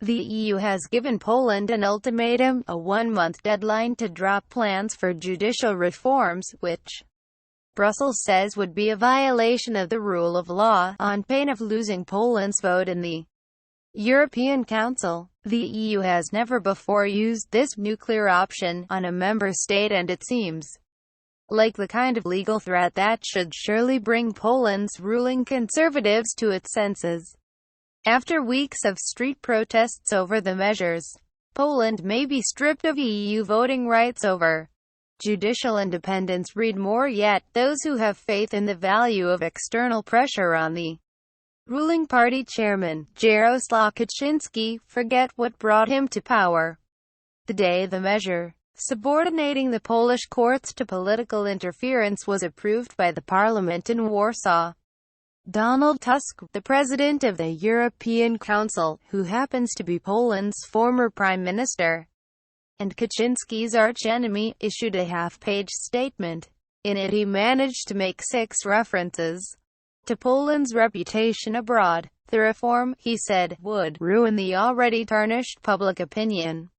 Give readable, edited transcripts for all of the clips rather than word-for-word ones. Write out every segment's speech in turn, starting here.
The EU has given Poland an ultimatum, a one-month deadline to drop plans for judicial reforms, which Brussels says would be a violation of the rule of law, on pain of losing Poland's vote in the European Council. The EU has never before used this nuclear option on a member state, and it seems like the kind of legal threat that should surely bring Poland's ruling conservatives to its senses. After weeks of street protests over the measures, Poland may be stripped of EU voting rights over judicial independence. Read more. Yet those who have faith in the value of external pressure on the ruling party chairman, Jarosław Kaczynski, forget what brought him to power. The day the measure subordinating the Polish courts to political interference was approved by the parliament in Warsaw, Donald Tusk, the president of the European Council, who happens to be Poland's former prime minister, and Kaczynski's archenemy, issued a half-page statement. In it he managed to make 6 references to Poland's reputation abroad. The reform, he said, would ruin the already tarnished public opinion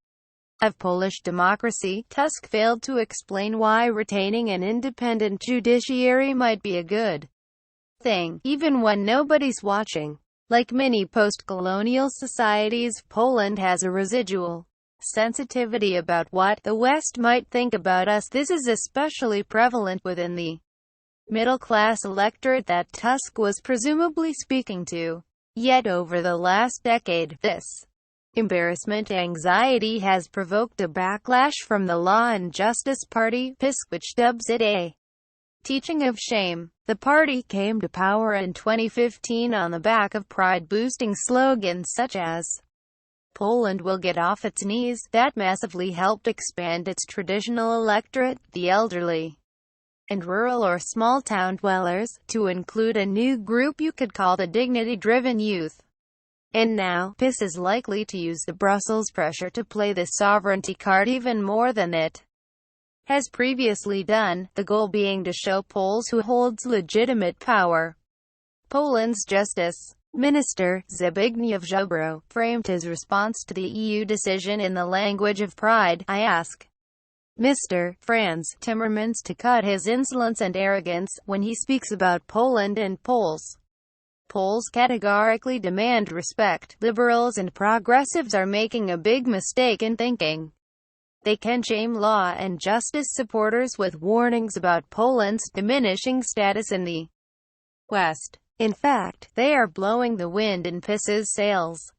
of Polish democracy. Tusk failed to explain why retaining an independent judiciary might be a good thing, even when nobody's watching. Like many post-colonial societies, Poland has a residual sensitivity about what the West might think about us. This is especially prevalent within the middle-class electorate that Tusk was presumably speaking to. Yet over the last decade, this embarrassment anxiety has provoked a backlash from the Law and Justice Party, PiS, which dubs it a teaching of shame. The party came to power in 2015 on the back of pride-boosting slogans such as "Poland will get off its knees," that massively helped expand its traditional electorate, the elderly and rural or small-town dwellers, to include a new group you could call the dignity-driven youth. And now, PiS is likely to use the Brussels pressure to play the sovereignty card even more than it has previously done, the goal being to show Poles who holds legitimate power. Poland's Justice Minister, Zbigniew Ziobro, framed his response to the EU decision in the language of pride. "I ask Mr. Franz Timmermans to cut his insolence and arrogance when he speaks about Poland and Poles. Poles categorically demand respect. Liberals and progressives are making a big mistake in thinking they can shame law and justice supporters with warnings about Poland's diminishing status in the West. In fact, they are blowing the wind in PiS's sails."